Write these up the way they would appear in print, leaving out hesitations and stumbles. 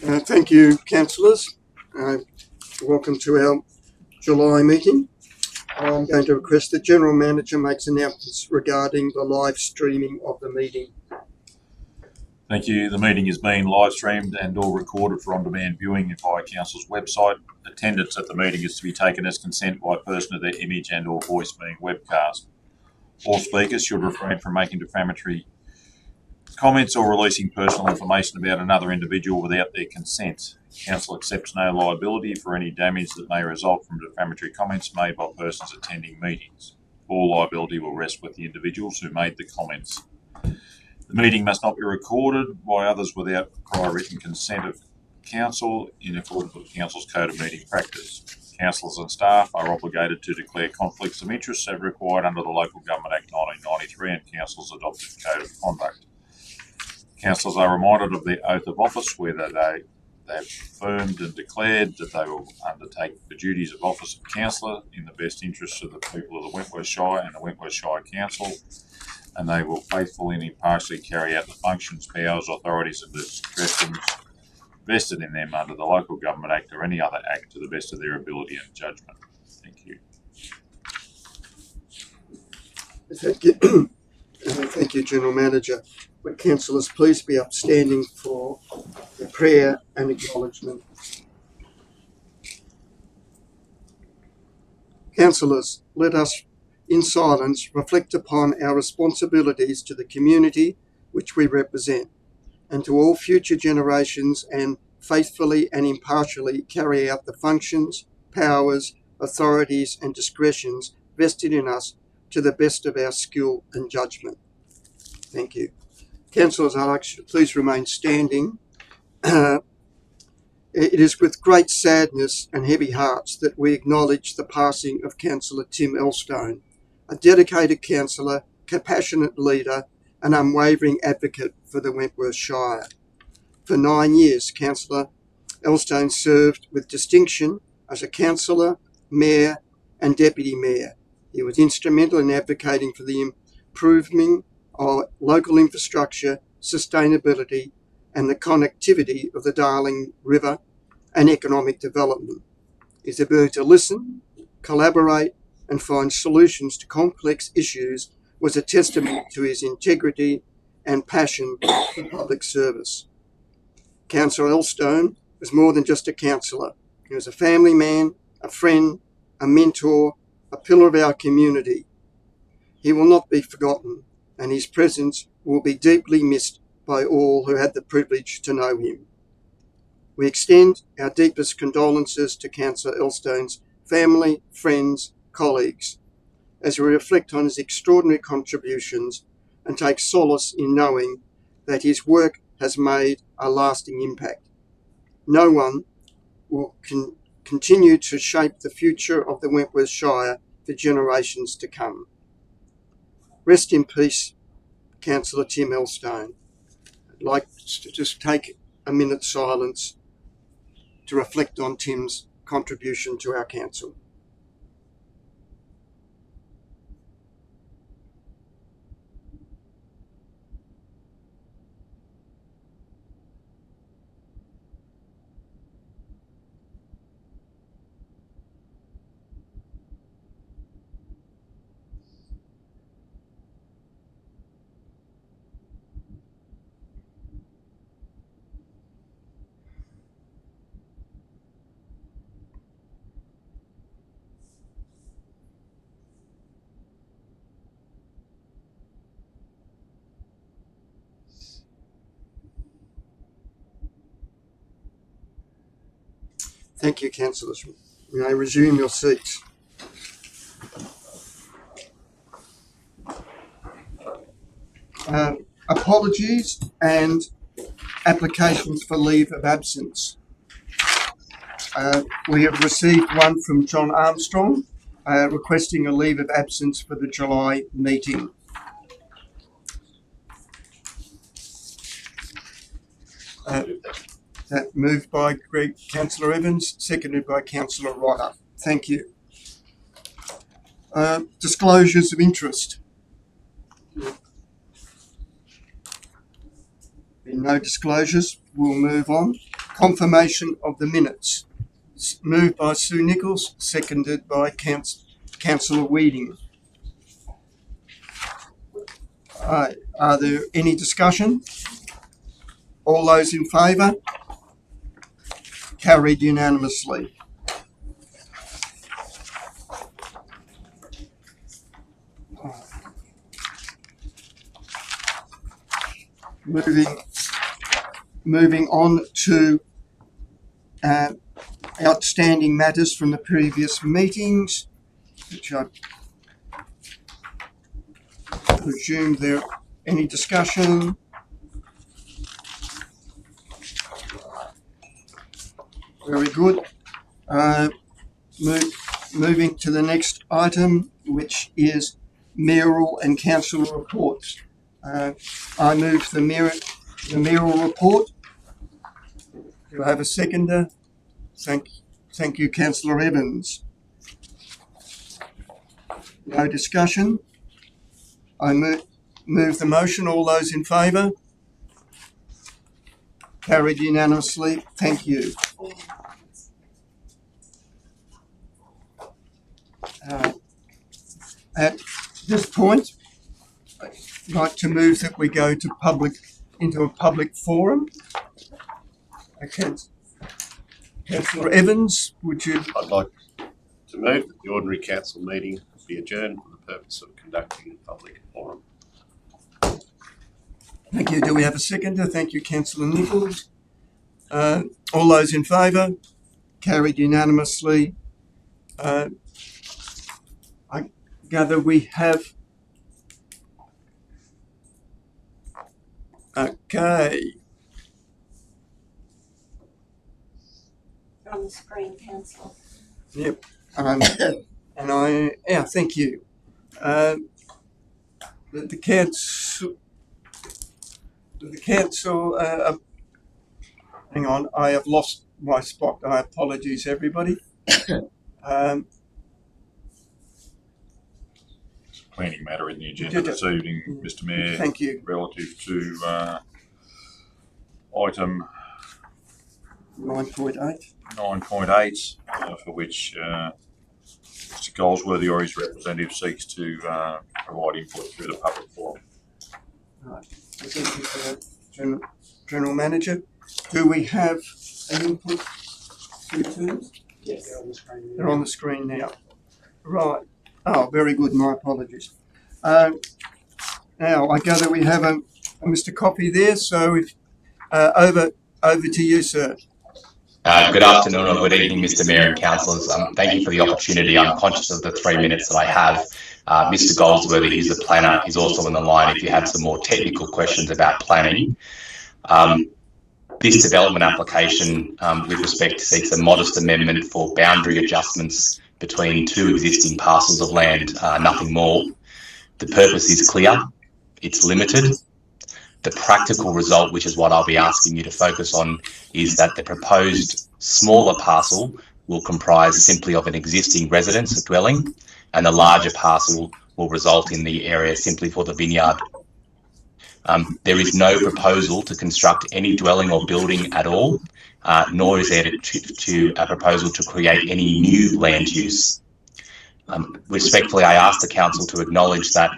Thank you, councillors. Welcome to our July meeting. I'm going to request the General Manager makes announcements regarding the live streaming of the meeting. Thank you. The meeting is being live streamed and or recorded for on-demand viewing via Council's website. Attendance at the meeting is to be taken as consent by a person of their image and or voice being webcast. All speakers should refrain from making defamatory comments or releasing personal information about another individual without their consent. Council accepts no liability for any damage that may result from defamatory comments made by persons attending meetings. All liability will rest with the individuals who made the comments. The meeting must not be recorded by others without prior written consent of Council in accordance with Council's Code of Meeting Practice. Councillors and staff are obligated to declare conflicts of interest as required under the Local Government Act 1993 and Council's adopted Code of Conduct. Councillors are reminded of their oath of office where they have affirmed and declared that they will undertake the duties of office of councillor in the best interests of the people of the Wentworth Shire and the Wentworth Shire Council, and they will faithfully and impartially carry out the functions, powers, authorities and discretions vested in them under the Local Government Act or any other act to the best of their ability and judgment. Thank you. Thank you. Thank you, General Manager. Would councillors please be upstanding for the prayer and acknowledgement? Councillors, let us in silence reflect upon our responsibilities to the community which we represent and to all future generations, and faithfully and impartially carry out the functions, powers, authorities and discretions vested in us to the best of our skill and judgment. Thank you. Councillors, I'd like you to please remain standing. It is with great sadness and heavy hearts that we acknowledge the passing of Councillor Tim Elstone, a dedicated councillor, compassionate leader and unwavering advocate for the Wentworth Shire. For 9 years, Councillor Elstone served with distinction as a councillor, mayor and deputy mayor. He was instrumental in advocating for the improving of local infrastructure, sustainability and the connectivity of the Darling River and economic development. His ability to listen, collaborate and find solutions to complex issues was a testament to his integrity and passion for public service. Councillor Elstone was more than just a councillor. He was a family man, a friend, a mentor, a pillar of our community. He will not be forgotten, and his presence will be deeply missed by all who had the privilege to know him. We extend our deepest condolences to Councillor Elstone's family, friends, colleagues, as we reflect on his extraordinary contributions and take solace in knowing that his work has made a lasting impact. No one will continue to shape the future of the Wentworth Shire for generations to come. Rest in peace, Councillor Tim Elstone. I'd like to just take a minute's silence to reflect on Tim's contribution to our council. Thank you, councillors. You may resume your seats. Apologies and applications for leave of absence. We have received one from John Armstrong requesting a leave of absence for the July meeting. That moved by Councillor Evans, seconded by Councillor Rotter. Thank you. Disclosures of interest. No disclosures. We'll move on. confirmation of the minutes. Moved by Sue Nichols, seconded by Councillor Weeding. Are there any discussion? All those in favour? Carried unanimously. Moving on to outstanding matters from the previous meetings, which I presume there any discussion. Very good. Moving to the next item, which is mayoral and council reports. I move the mayoral report. Do I have a seconder? Thank you, Councillor Evans. No discussion. I move the motion. All those in favour? Carried unanimously. Thank you. At this point, I'd like to move that we go to into a public forum. Okay. Councillor Evans, would you? I'd like to move that the ordinary council meeting be adjourned for the purpose of conducting a public forum. Thank you. Do we have a seconder? Thank you, Councillor Nichols. All those in favour? Carried unanimously. I gather we have. Okay. On the screen, Councillor. Yep. Thank you. The council, hang on, I have lost my spot. I apologies, everybody. Planning matter in the agenda this evening, Mr Mayor. Thank you. Relative to item 9.8. 9.8, for which Mr Goldsworthy or his representative seeks to provide input through the public forum. Right. Thank you for that, General Manager. Do we have an input through terms? Yes, they're on the screen. They're on the screen now. Right. Oh, very good. My apologies. Now, I gather we have a Mr Coffey there, so if, over to you, sir. Good afternoon or good evening, Mr Mayor and councillors. Thank you for the opportunity. I'm conscious of the 3 minutes that I have. Mr Goldsworthy, who's the planner, is also on the line if you have some more technical questions about planning. This development application, with respect, seeks a modest amendment for boundary adjustments between two existing parcels of land, nothing more. The purpose is clear, it's limited. The practical result, which is what I'll be asking you to focus on, is that the proposed smaller parcel will comprise simply of an existing residence, a dwelling, and the larger parcel will result in the area simply for the vineyard. There is no proposal to construct any dwelling or building at all, nor is there a proposal to create any new land use. Respectfully, I ask the council to acknowledge that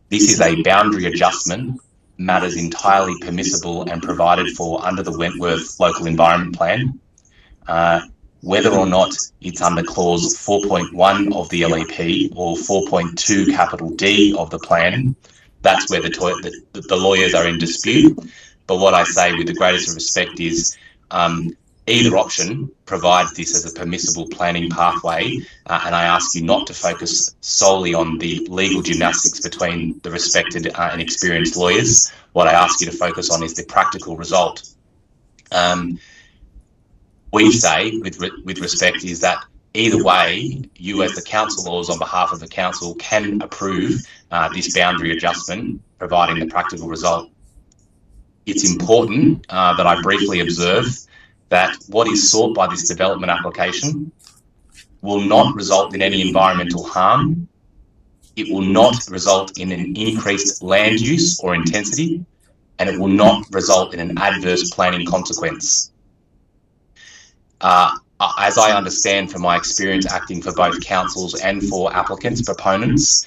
this is a boundary adjustment, matters entirely permissible and provided for under the Wentworth Local Environment Plan. Whether or not it's under clause 4.1 of the LEP or 4.2 capital D of the plan, that's where the lawyers are in dispute. But what I say with the greatest respect is either option provides this as a permissible planning pathway, and I ask you not to focus solely on the legal gymnastics between the respected and experienced lawyers. What I ask you to focus on is the practical result. We say, with respect, is that either way, you as the councillors on behalf of the council can approve this boundary adjustment, providing the practical result. It's important that I briefly observe that what is sought by this development application will not result in any environmental harm. It will not result in an increased land use or intensity, and it will not result in an adverse planning consequence. As I understand from my experience acting for both councils and for applicants, proponents,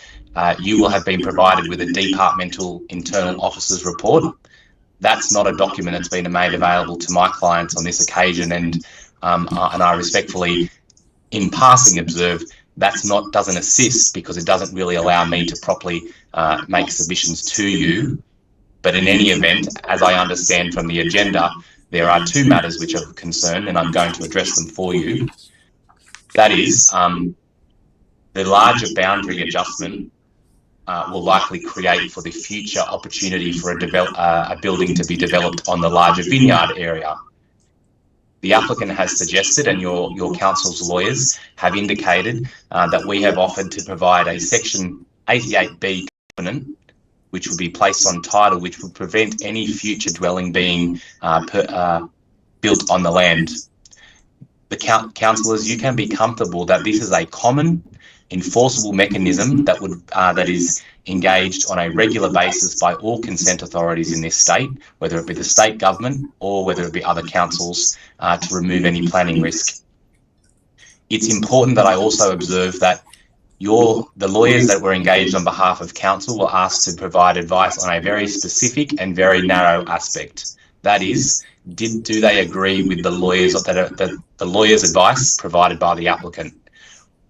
you will have been provided with a departmental internal officers report. That's not a document that's been made available to my clients on this occasion, and I respectfully, in passing, observe doesn't assist because it doesn't really allow me to properly make submissions to you. But in any event, as I understand from the agenda, there are two matters which are of concern, and I'm going to address them for you. That is, the larger boundary adjustment will likely create for the future opportunity for a building to be developed on the larger vineyard area. The applicant has suggested, and your council's lawyers have indicated, that we have offered to provide a Section 88B covenant, which would be placed on title, which would prevent any future dwelling being built on the land. The councillors, you can be comfortable that this is a common enforceable mechanism that is engaged on a regular basis by all consent authorities in this state, whether it be the state government or whether it be other councils, to remove any planning risk. It's important that I also observe that the lawyers that were engaged on behalf of council were asked to provide advice on a very specific and very narrow aspect. That is, do they agree with the lawyers' advice provided by the applicant?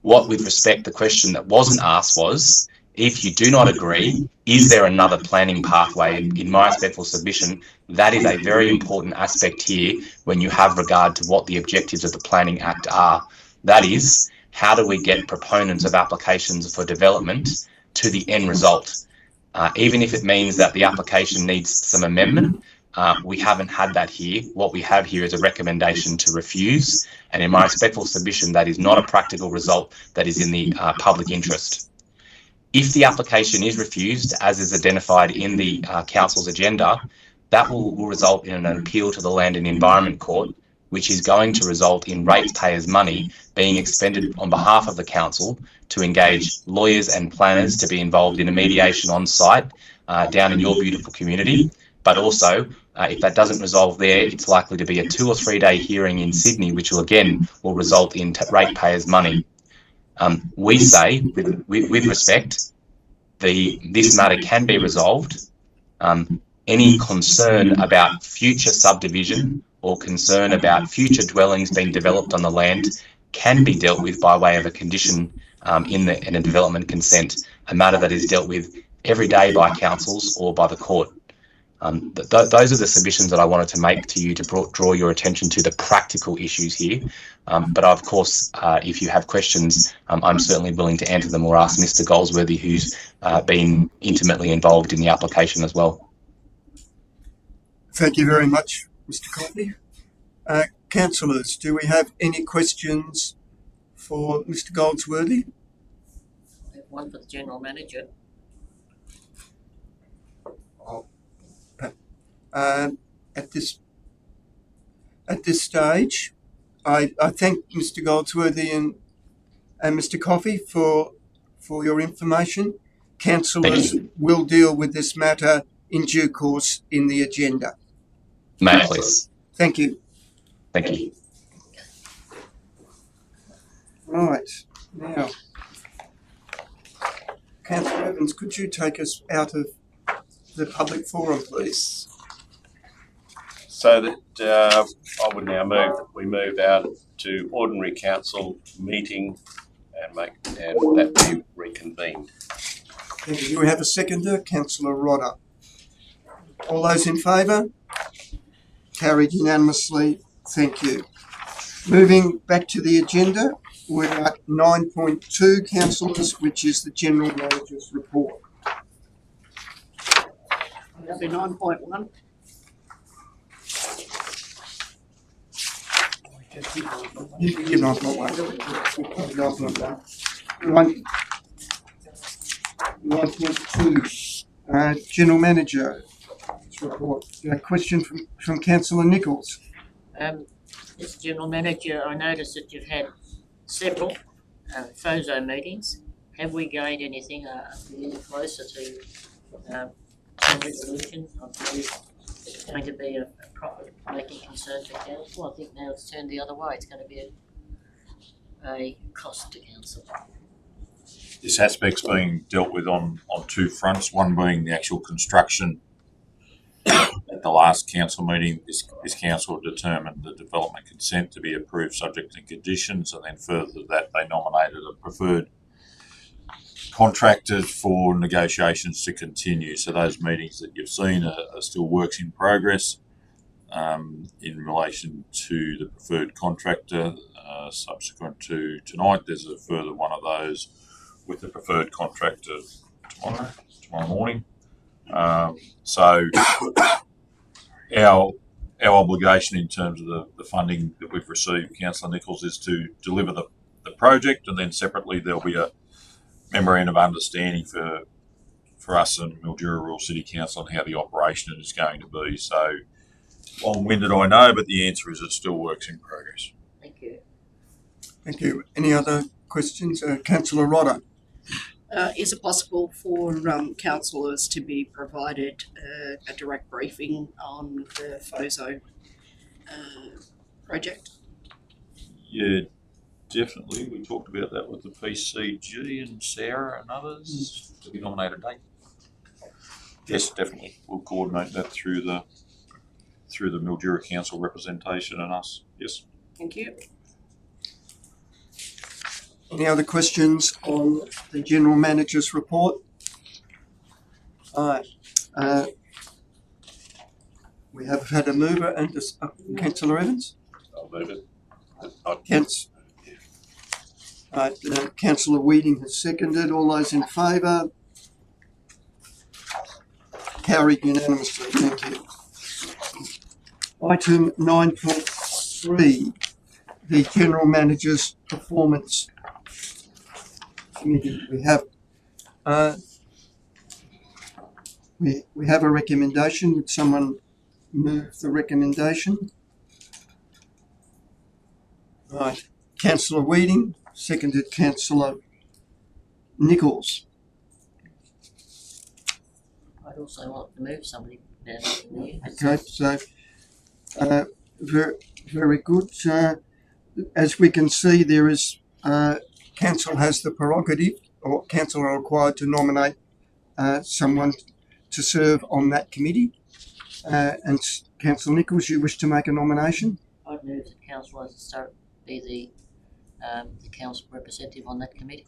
What, with respect, the question that wasn't asked was, if you do not agree, is there another planning pathway? In my respectful submission, that is a very important aspect here when you have regard to what the objectives of the Planning Act are. That is, how do we get proponents of applications for development to the end result? Even if it means that the application needs some amendment, we haven't had that here. What we have here is a recommendation to refuse, and in my respectful submission, that is not a practical result that is in the public interest. If the application is refused, as is identified in the council's agenda, that will result in an appeal to the Land and Environment Court, which is going to result in ratepayers' money being expended on behalf of the council to engage lawyers and planners to be involved in a mediation on site down in your beautiful community. But also, if that doesn't resolve there, it's likely to be a 2 or 3 day hearing in Sydney, which will again result in ratepayers' money. We say, with respect, this matter can be resolved. Any concern about future subdivision or concern about future dwellings being developed on the land can be dealt with by way of a condition in a development consent, a matter that is dealt with every day by councils or by the court. Those are the submissions that I wanted to make to you to draw your attention to the practical issues here. But of course, if you have questions, I'm certainly willing to answer them or ask Mr. Goldsworthy, who's been intimately involved in the application as well. Thank you very much, Mr. Coffey. Councillors, do we have any questions for Mr. Goldsworthy? I have one for the General Manager. At this stage, I thank Mr. Goldsworthy and Mr. Coffey for your information. Councillors will deal with this matter in due course in the agenda. May I please? Thank you. Thank you. Right, now, Councillor Evans, could you take us out of the public forum, please? So that I would now move that we move out to ordinary council meeting and that be reconvened. Thank you. Do we have a seconder? Councillor Rodder. All those in favour? Carried unanimously. Thank you. Moving back to the agenda, we're at 9.2, councillors, which is the General Manager's report. That'll be 9.1. You've not got one. 9.2, General Manager's report. A question from Councillor Nichols. Mr. General Manager, I noticed that you've had several FOSO meetings. Have we gained anything? Are we closer to some resolution? I believe it's going to be a profit-making concern to council. I think now it's turned the other way. It's going to be a cost to council. This aspect's being dealt with on two fronts, one being the actual construction. At the last council meeting, this council determined the development consent to be approved subject to conditions, and then further to that they nominated a preferred contractor for negotiations to continue. So those meetings that you've seen are still works in progress in relation to the preferred contractor. Subsequent to tonight, there's a further one of those with the preferred contractor tomorrow morning. So our obligation in terms of the funding that we've received, Councillor Nichols, is to deliver the project, and then separately there'll be a memorandum of understanding for us and Mildura Rural City Council on how the operation is going to be. So long-winded, I know, but the answer is it still works in progress. Thank you. Thank you. Any other questions? Councillor Rodder. Is it possible for councillors to be provided a direct briefing on the FOZO project? Yeah, definitely. We talked about that with the PCG and Sarah and others. Did we nominate a date? Yes, definitely. We'll coordinate that through the Mildura Council representation and us. Yes. Thank you. Any other questions on the General Manager's report? All right. We have had a mover and Councillor Evans. I'll move it. Councillor Weeding has seconded. All those in favour? Carried unanimously. Thank you. Item 9.3, the General Manager's performance committee. We have a recommendation. Would someone move the recommendation? Right. Councillor Weeding, seconded Councillor Nichols. I'd also like to move somebody down. Okay, so very good. As we can see, there is council has the prerogative, or council are required to nominate someone to serve on that committee. And Councillor Nichols, you wish to make a nomination? I'd move that council as a start be the council representative on that committee.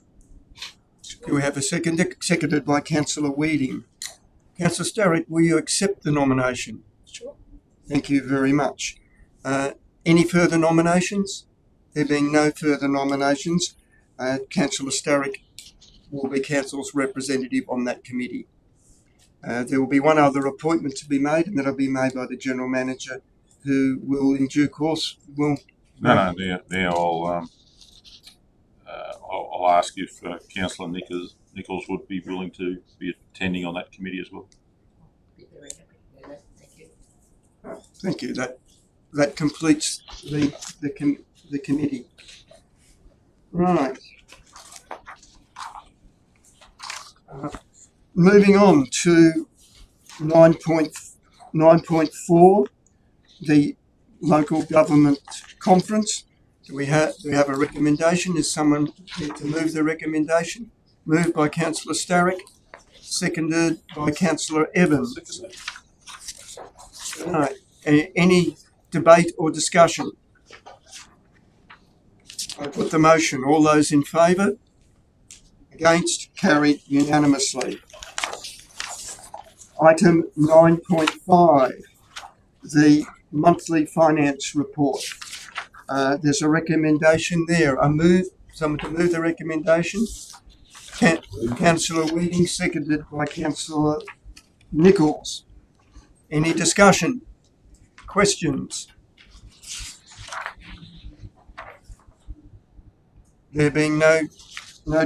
Do we have a seconded by Councillor Weeding? Councillor Starrick, will you accept the nomination? Sure. Thank you very much. Any further nominations? There being no further nominations, Councillor Starrick will be council's representative on that committee. There will be one other appointment to be made, and that'll be made by the General Manager, who will, in due course, will... No, I'll ask if Councillor Nichols would be willing to be attending on that committee as well. Be very happy to do that. Thank you. Thank you. That completes the committee. Right. Moving on to 9.4, the local government conference. Do we have a recommendation? Is someone here to move the recommendation? Moved by Councillor Starrick, seconded by Councillor Evans. Right. Any debate or discussion? I put the motion. All those in favour? Against? Carried unanimously. Item 9.5, the monthly finance report. There's a recommendation there. Someone to move the recommendation. Councillor Weeding, seconded by Councillor Nichols. Any discussion? Questions? There being no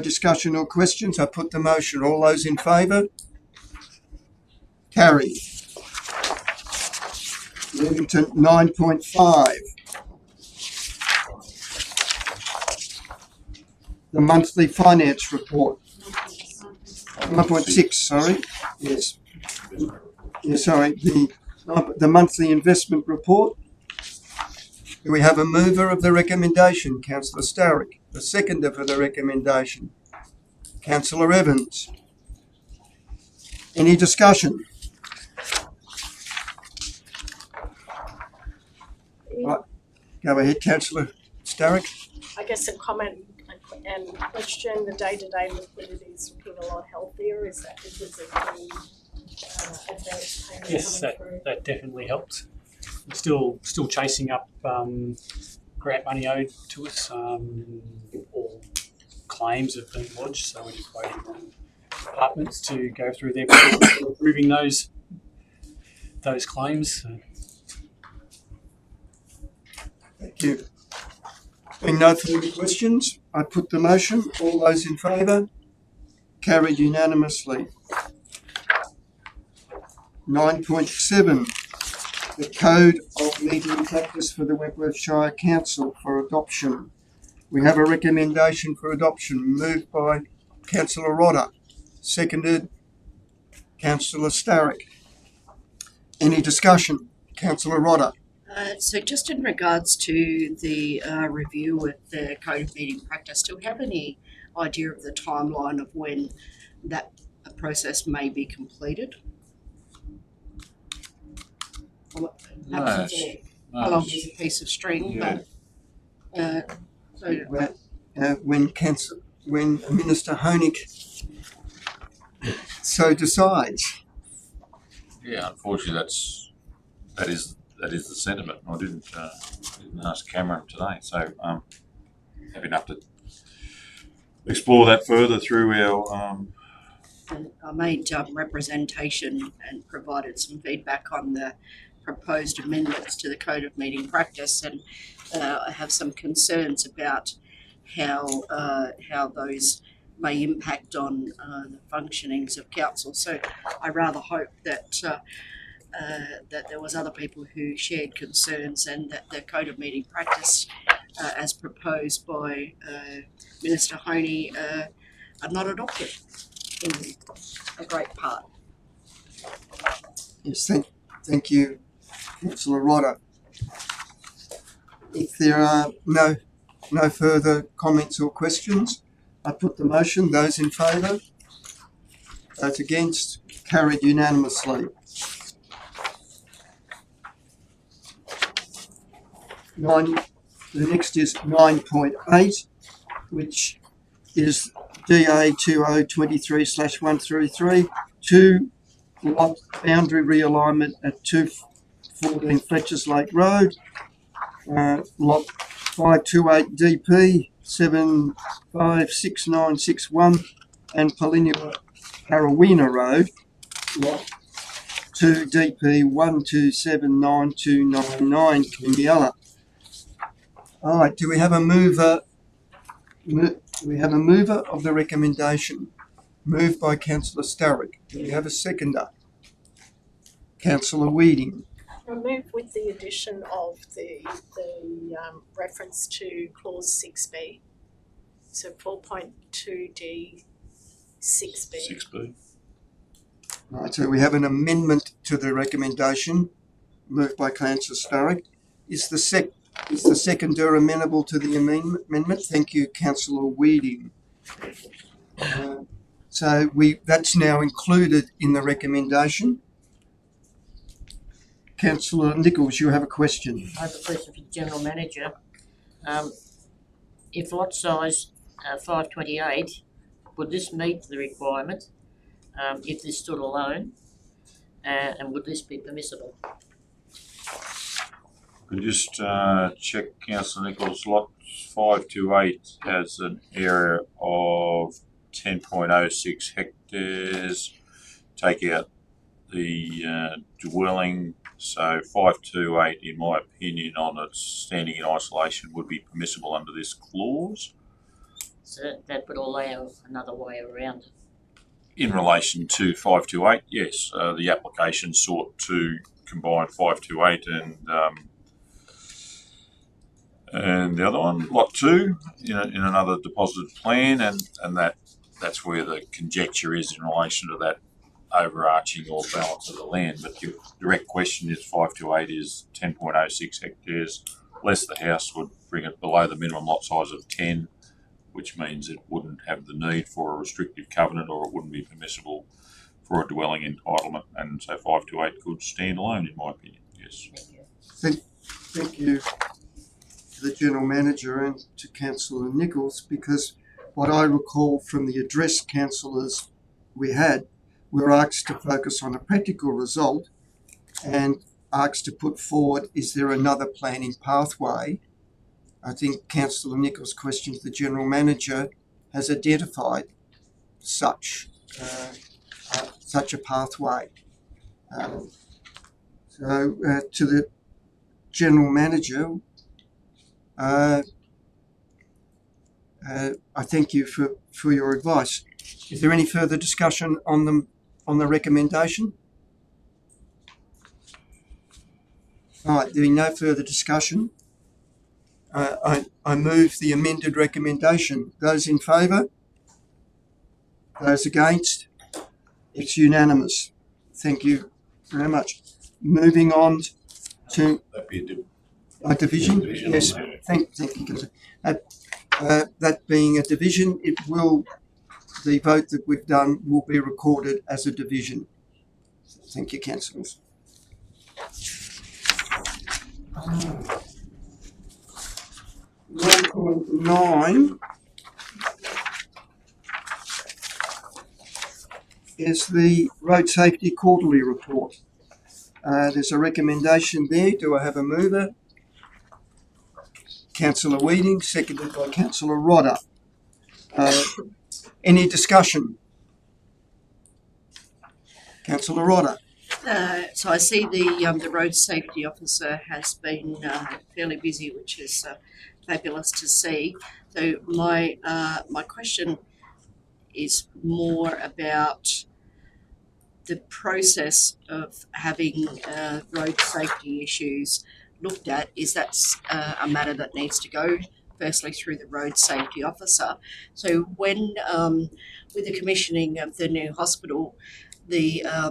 discussion or questions, I put the motion. All those in favour? Carried. Moving to 9.5. The monthly finance report. 9.6, sorry. Yes. Yeah, sorry. The monthly investment report. Do we have a mover of the recommendation? Councillor Starrick. The seconder for the recommendation? Councillor Evans. Any discussion? Right. Go ahead, Councillor Starrick. I guess a comment and question, the day-to-day liquidity is looking a lot healthier. Is that because of the advance payment? Yes, that definitely helps. We're still chasing up grant money owed to us. All claims have been lodged, so we're just waiting on departments to go through their process of approving those claims. So. Thank you. Being no further questions, I put the motion. All those in favour? Carried unanimously. 9.7. The Code of Meeting Practice for the Wentworth Shire Council for adoption. We have a recommendation for adoption moved by Councillor Rodder, seconded Councillor Starrick. Any discussion? Councillor Rodder. So just in regards to the review with the Code of Meeting Practice, do we have any idea of the timeline of when that process may be completed? Perhaps it's how long is a piece of string, Yeah. but When Minister Honig so decides. Yeah, unfortunately, that is the sentiment. I didn't ask Cameron today, so happy enough to explore that further through our. And I made representation and provided some feedback on the proposed amendments to the Code of Meeting Practice, and I have some concerns about how those may impact on the functionings of council. So I rather hope that that there was other people who shared concerns, and that the Code of Meeting Practice, as proposed by Minister Honey, are not adopted in a great part. Yes, thank you, Councillor Rodder. If there are no further comments or questions, I put the motion. Those in favour? Those against? Carried unanimously. The next is 9.8, which is DA 2023/133, 2 lot boundary realignment at 214 Fletchers Lake Road, lot 528 DP 756961, and Parawina Road, lot 2 DP 1279299 Kingiella. All right, do we have a mover? We have a mover of the recommendation, moved by Councillor Starrick. Do we have a seconder? Councillor Weeding. I'll move with the addition of the reference to clause 6B, so 4.2D 6B. 6B. Right, so we have an amendment to the recommendation, moved by Councillor Starrick. Is the seconder amenable to the amendment? Thank you, Councillor Weeding. So that's now included in the recommendation. Councillor Nichols, you have a question. I have a question for the General Manager. If lot size 528, would this meet the requirement if this stood alone, and would this be permissible? Could just check, Councillor Nichols, lot 528 has an area of 10.06 hectares. Take out the dwelling, so 528, in my opinion, on its standing in isolation, would be permissible under this clause. So that would allow another way around it. In relation to 528, yes, the application sought to combine 528 and the other one, lot 2, in another deposited plan, and that's where the conjecture is in relation to that overarching or balance of the land, but your direct question is 528 is 10.06 hectares, less the house would bring it below the minimum lot size of 10, which means it wouldn't have the need for a restrictive covenant, or it wouldn't be permissible for a dwelling entitlement, and so 528 could stand alone, in my opinion. Yes. Thank you to the General Manager and to Councillor Nichols, because what I recall from the address councillors we had, we were asked to focus on a practical result and asked to put forward, is there another planning pathway? I think Councillor Nichols' question to the General Manager has identified such a pathway. To the General Manager, I thank you for your advice. Is there any further discussion on the recommendation? All right, there being no further discussion, I move the amended recommendation. Those in favour? Those against? It's unanimous. Thank you very much. Moving on to That'd be a division. Division. Yes, thank you, Councillor. That being a division, the vote that we've done will be recorded as a division. Thank you, councillors. 1.9 is the Road Safety Quarterly Report. There's a recommendation there. Do I have a mover? Councillor Weeding, seconded by Councillor Rodder. Any discussion? Councillor Rodder. So I see the road safety officer has been fairly busy, which is fabulous to see. So my question is more about the process of having road safety issues looked at. Is that a matter that needs to go firstly through the road safety officer? So when with the commissioning of the new hospital, there's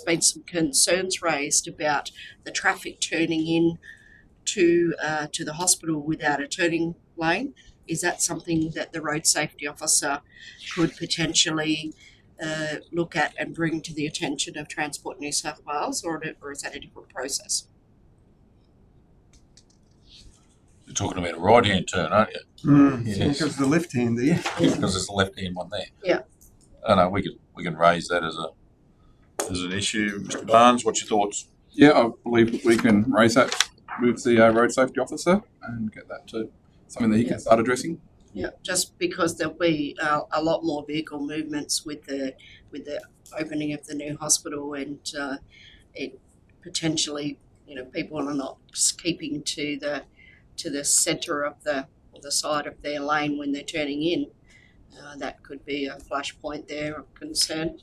been some concerns raised about the traffic turning in to the hospital without a turning lane. Is that something that the road safety officer could potentially look at and bring to the attention of Transport New South Wales, or is that a different process? You're talking about a right-hand turn, aren't you? Yes. Because the left hand there. Yeah, because there's the left-hand one there. Yeah. I know we can raise that as an issue. Mr. Barnes, what's your thoughts? Yeah, I believe that we can raise that with the road safety officer and get that to something that he can start addressing. Yeah, just because there'll be a lot more vehicle movements with the opening of the new hospital, and it potentially, people are not keeping to the centre of the side of their lane when they're turning in. That could be a flashpoint there of concern.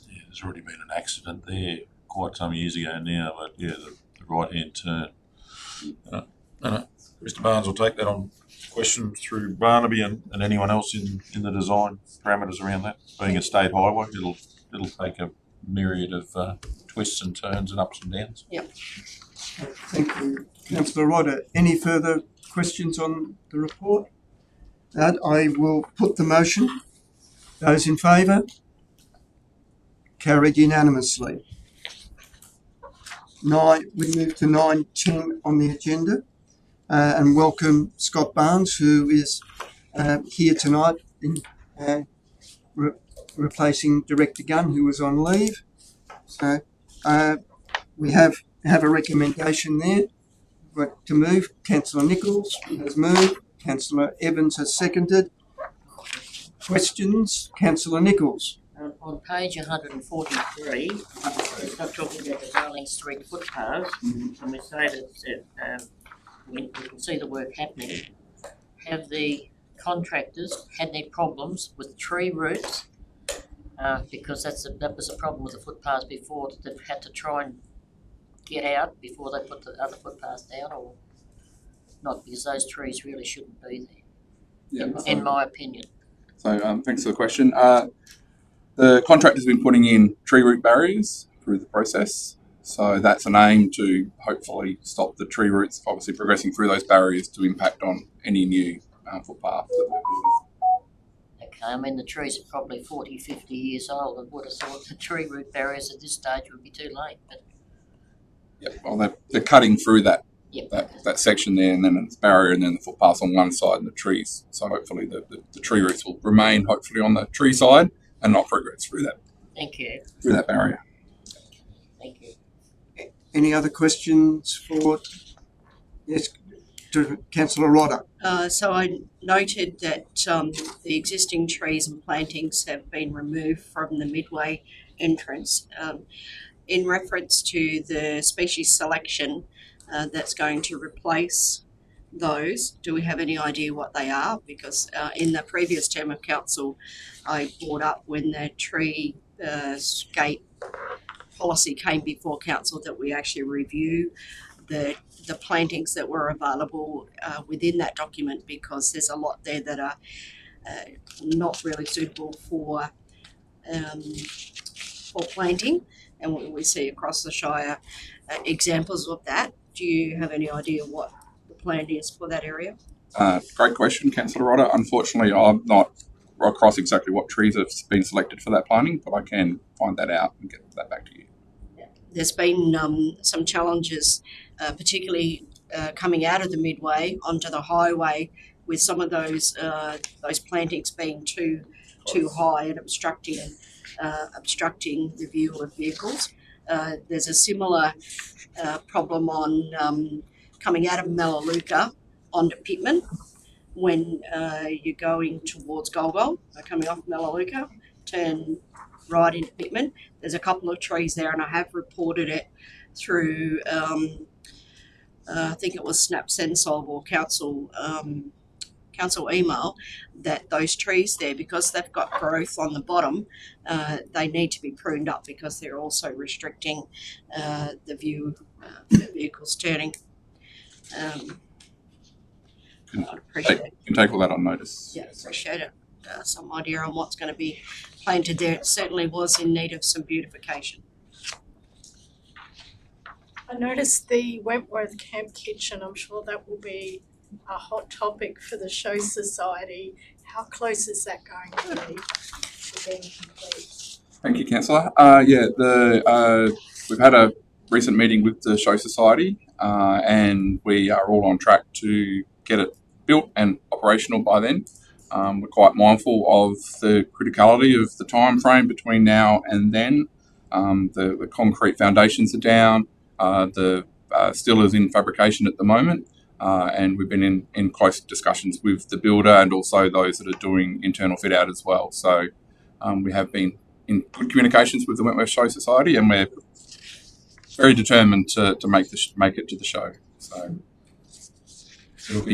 Yeah, there's already been an accident there quite some years ago now, but yeah, the right-hand turn. Mr. Barnes will take that on question through Barnaby and anyone else in the design parameters around that. Being a state highway, it'll take a myriad of twists and turns and ups and downs. Yep. Thank you, Councillor Rodder. Any further questions on the report? That I will put the motion. Those in favour? Carried unanimously. We move to 9.10 on the agenda, and welcome Scott Barnes, who is here tonight in replacing Director Gunn, who was on leave. So we have a recommendation there to move. Councillor Nichols has moved. Councillor Evans has seconded. Questions? Councillor Nichols. On page 143, we start talking about the Darling Street footpath, and we say that we can see the work happening. Have the contractors had any problems with tree roots? Because that was a problem with the footpaths before, that they've had to try and get out before they put the other footpaths down, or not, because those trees really shouldn't be there, in my opinion. So thanks for the question. The contractor's been putting in tree root barriers through the process. So that's an aim to hopefully stop the tree roots obviously progressing through those barriers to impact on any new footpath that we're building. Okay, I mean, the trees are probably 40, 50 years old. I would have thought the tree root barriers at this stage would be too late, but Yep. Well, they're cutting through that yep. that section there, and then it's barrier, and then the footpath on one side and the trees. So hopefully the tree roots will remain hopefully on the tree side and not progress through Thank you. that barrier. Thank you. Any other questions for, yes, to Councillor Rodder? So I noted that the existing trees and plantings have been removed from the midway entrance. In reference to the species selection that's going to replace those, do we have any idea what they are? Because in the previous term of council, I brought up when the tree scape policy came before council that we actually review the plantings that were available within that document, because there's a lot there that are not really suitable for planting, and we see across the Shire examples of that. Do you have any idea what the plan is for that area? Great question, Councillor Rodder. Unfortunately, I'm not across exactly what trees have been selected for that planting, but I can find that out and get that back to you. There's been some challenges, particularly coming out of the midway onto the highway, with some of those plantings being too high and obstructing the view of vehicles. There's a similar problem on coming out of Melaleuca onto Pittman when you're going towards Golgol, coming off Melaleuca, turn right into Pittman. There's a couple of trees there, and I have reported it through I think it was Snap Sensolve or council email, that those trees there, because they've got growth on the bottom, they need to be pruned up because they're also restricting the view for vehicles turning. I'd appreciate it. You can take all that on notice. Yeah, appreciate it. Some idea on what's going to be planted there. It certainly was in need of some beautification. I noticed the Wentworth Camp Kitchen. I'm sure that will be a hot topic for the Show Society. How close is that going to be to being complete? Thank you, Councillor. We've had a recent meeting with the Show Society, and we are all on track to get it built and operational by then. We're quite mindful of the criticality of the time frame between now and then. The concrete foundations are down. The steel is in fabrication at the moment, and we've been in close discussions with the builder and also those that are doing internal fit out as well. So we have been in good communications with the Wentworth Show Society, and we're very determined to make it to the show. So we'll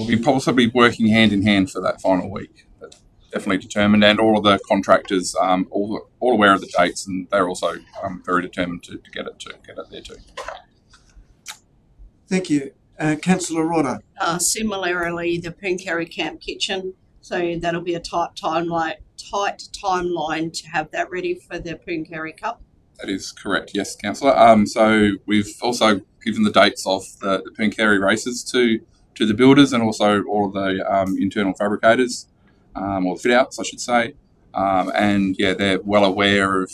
be possibly working hand in hand for that final week. But definitely determined, and all of the contractors all aware of the dates, and they're also very determined to get it there too. Thank you. Councillor Rodder. Similarly, the Pooncarie Camp Kitchen, so that'll be a tight timeline to have that ready for the Pooncarie Cup. That is correct, yes, Councillor. So we've also given the dates of the Pooncarie races to the builders and also all of the internal fabricators, or the fit-outs, I should say. And yeah, they're well aware of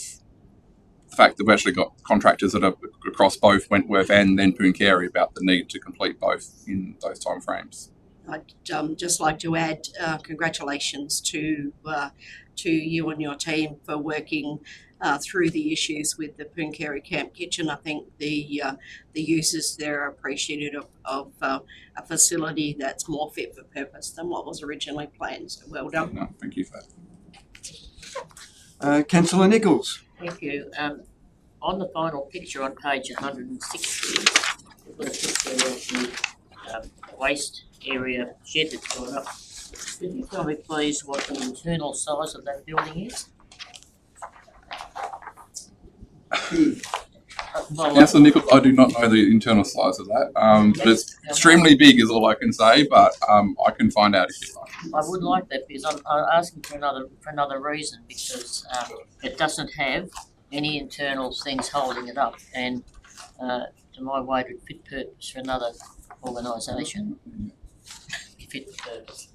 the fact that we've actually got contractors that are across both Wentworth and then Pooncarie about the need to complete both in those timeframes. I'd just like to add congratulations to you and your team for working through the issues with the Pooncarie Camp Kitchen. I think the users there are appreciative of a facility that's more fit for purpose than what was originally planned. So well done. No, thank you for that. Councillor Nichols. Thank you. On the final picture on page 160, we've got a picture of the waste area shed that's gone up. Could you tell me, please, what the internal size of that building is? Councillor Nichols, I do not know the internal size of that, but it's extremely big is all I can say, but I can find out if you like. I would like that because I'm asking for another reason, because it doesn't have any internal things holding it up, and to my way it would fit purpose for another organisation. Fit the purpose.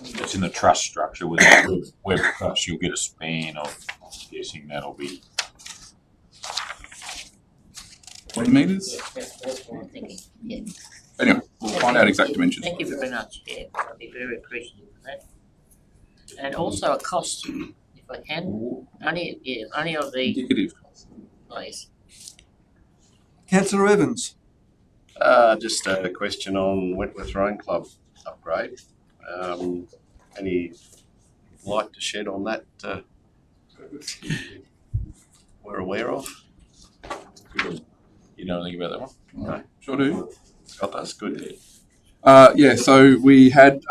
It's in the trust structure with the web trust. You'll get a span of, I'm guessing that'll be 20 metres? That's what I'm thinking. Yeah. Anyway, we'll find out exact dimensions. Thank you very much. Yeah, I'd be very appreciative of that. And also a cost, if I can. Only of the. Indicative. Please. Councillor Evans. Just a question on Wentworth Rowing Club upgrade. Any light to shed on that we're aware of? You know anything about that one? No. Sure do. Got that's good. Yeah, so we had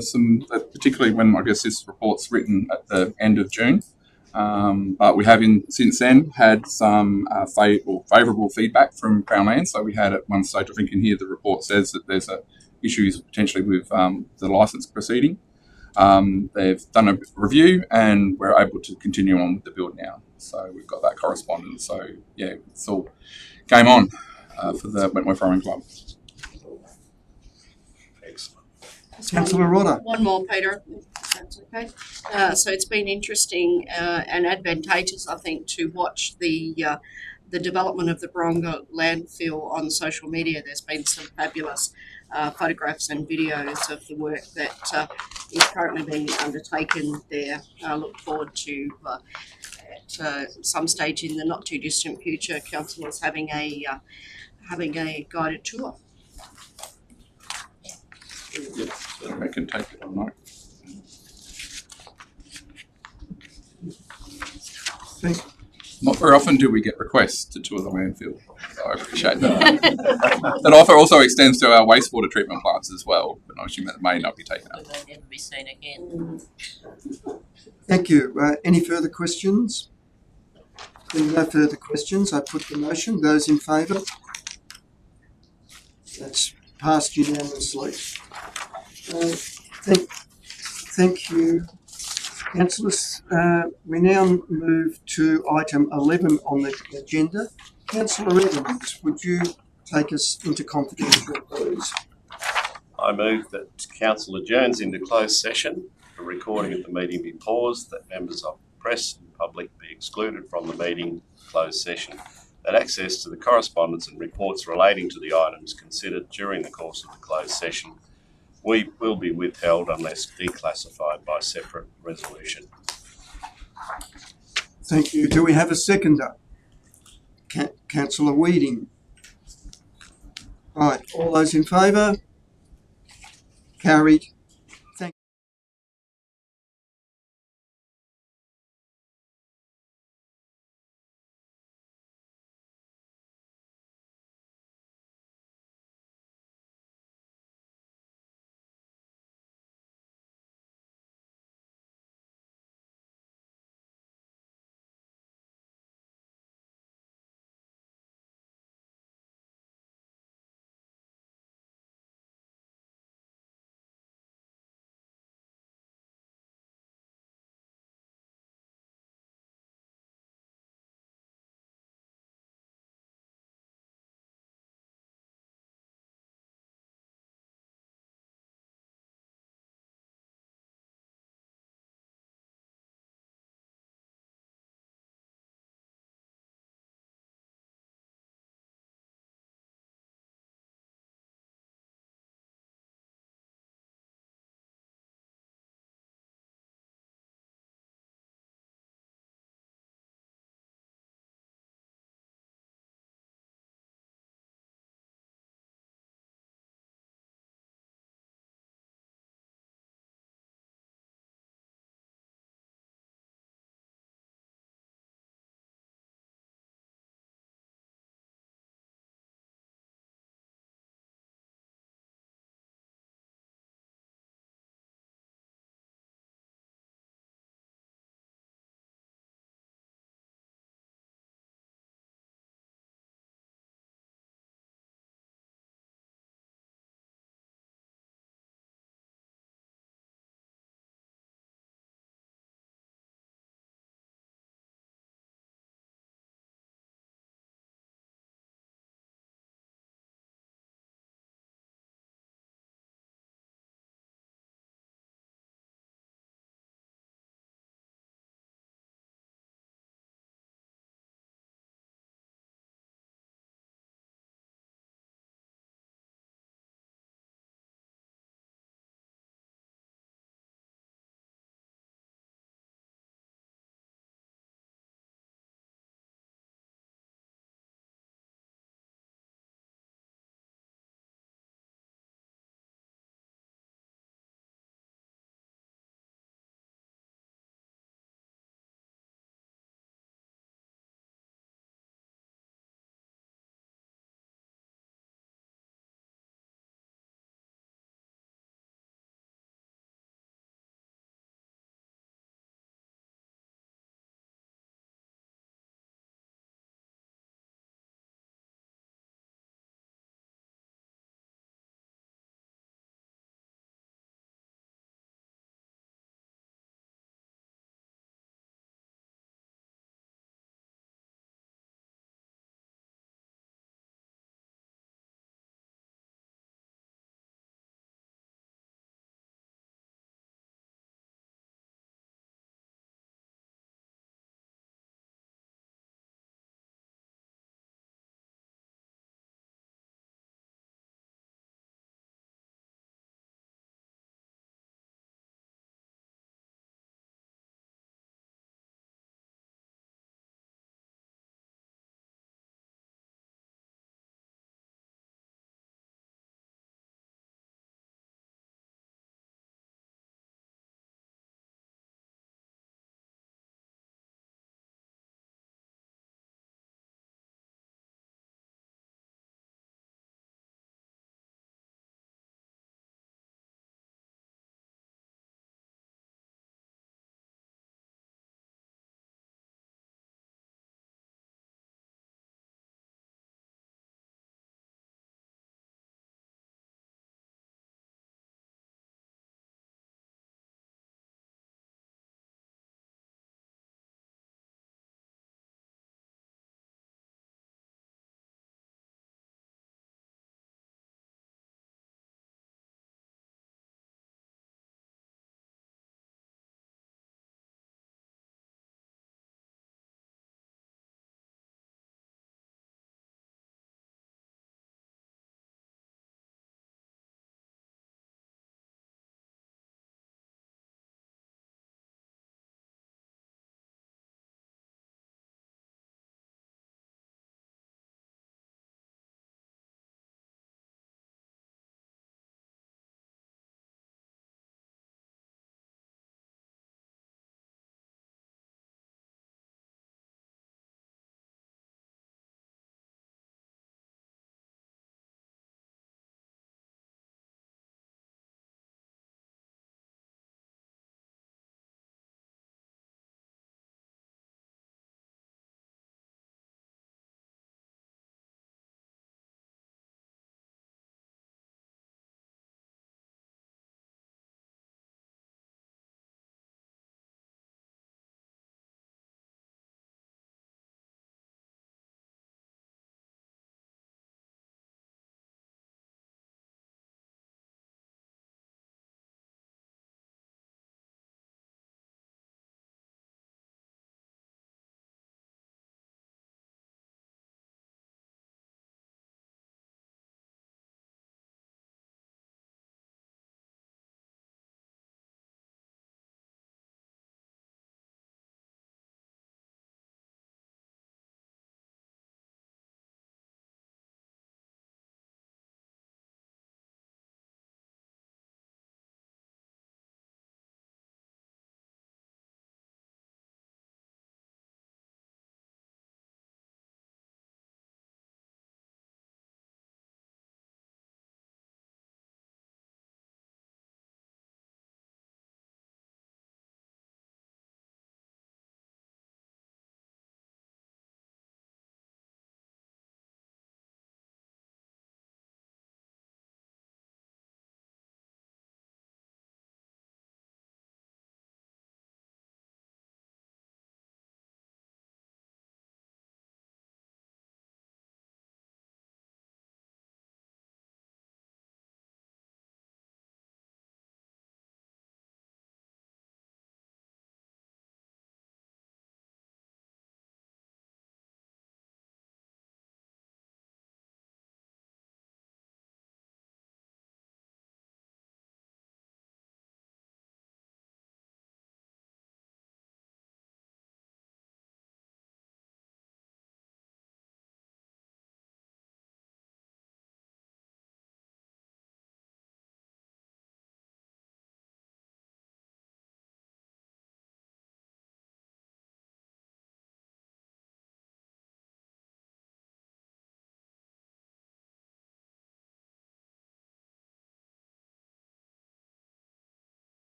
some, particularly when I guess this report's written at the end of June, but we have since then had some favourable feedback from Crown Land. So we had at one stage, I think in here the report says that there's issues potentially with the licence proceeding. They've done a review and we're able to continue on with the build now. So we've got that correspondence. So yeah, it's all game on for the Wentworth Rowing Club. Councillor Rodder. One more, Peter, if that's okay. So it's been interesting and advantageous, I think, to watch the development of the Baronga landfill on social media. There's been some fabulous photographs and videos of the work that is currently being undertaken there. I look forward to at some stage in the not too distant future, councillors having a guided tour. Yep, so I can take it on note. Not very often do we get requests to tour the landfill, so I appreciate that. That offer also extends to our wastewater treatment plants as well, but I assume that may not be taken up. Will they never be seen again? Thank you. Any further questions? Being no further questions, I put the motion. Those in favour? That's passed unanimously. Thank you, councillors. We now move to item 11 on the agenda. Councillor Evans, would you take us into confidential, please? I move that council adjourns into closed session. The recording of the meeting be paused, that members of the press and public be excluded from the meeting closed session, that access to the correspondence and reports relating to the items considered during the course of the closed session will be withheld unless declassified by separate resolution. Thank you. Do we have a seconder? Councillor Weeding. Right, all those in favour? Carried.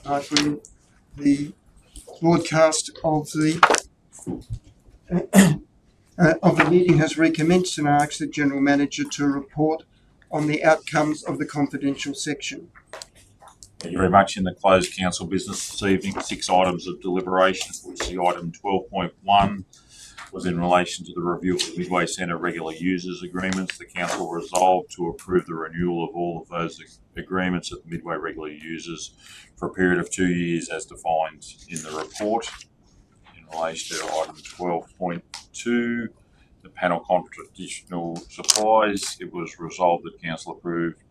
I bring the broadcast of the meeting has recommenced, and I ask the General Manager to report on the outcomes of the confidential section. Thank you very much. In the closed council business this evening, 6 items of deliberation, which the item 12.1 was in relation to the review of the Midway Centre regular users agreements. The council resolved to approve the renewal of all of those agreements at the Midway regular users for a period of 2 years as defined in the report. In relation to item 12.2, the panel traditional supplies, it was resolved that council approved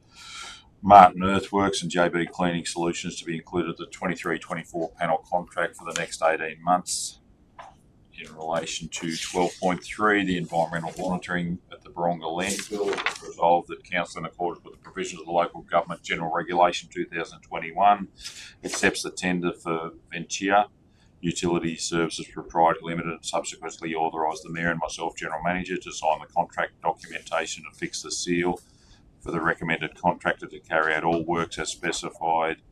Martin Earthworks and JB Cleaning Solutions to be included in the 23-24 panel contract for the next 18 months. In relation to 12.3, the environmental monitoring at the Baronga landfill, it was resolved that council, in accordance with the provisions of the Local Government General Regulation 2021, accepts the tender for Ventia Utility Services Proprietary Limited, and subsequently authorised the Mayor and myself, General Manager, to sign the contract documentation and fix the seal for the recommended contractor to carry out all works as specified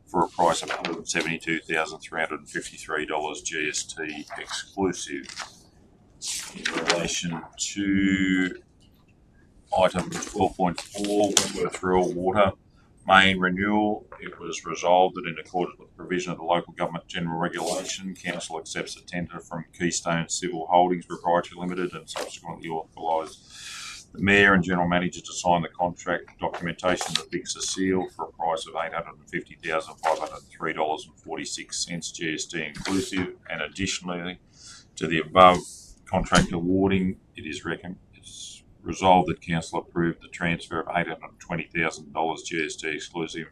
for a price of $172,353 GST exclusive. In relation to item 12.4, Wentworth Rural Water Main Renewal, it was resolved that in accordance with the provision of the Local Government General Regulation, Council accepts a tender from Keystone Civil Holdings Proprietary Limited and subsequently authorised the Mayor and General Manager to sign the contract documentation to fix the seal for a price of $850,503.46 GST inclusive, and additionally to the above contract awarding, it's resolved that Council approved the transfer of $820,000 GST exclusive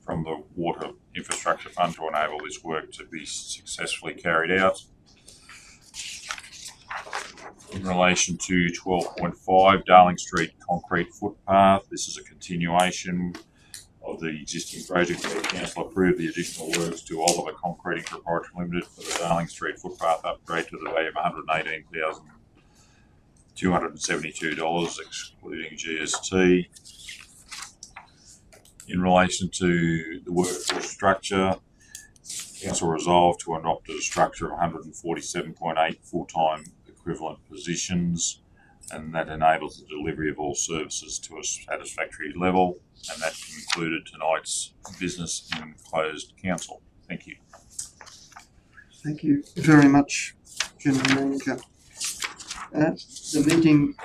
from the Water Infrastructure Fund to enable this work to be successfully carried out. In relation to 12.5, Darling Street concrete footpath, this is a continuation of the existing project where Council approved the additional works to Oliver Concreting Proprietary Limited for the Darling Street footpath upgrade to the value of $118,272 excluding GST. In relation to the workforce structure, Council resolved to adopt a structure of 147.8 full-time equivalent positions, and that enables the delivery of all services to a satisfactory level, and that concluded tonight's business in closed council. Thank you. Thank you very much, General Manager. The meeting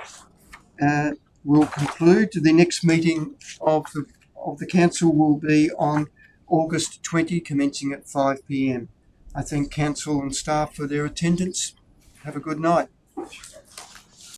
will conclude. The next meeting of the council will be on August 20, commencing at 5 p.m. I thank council and staff for their attendance. Have a good night.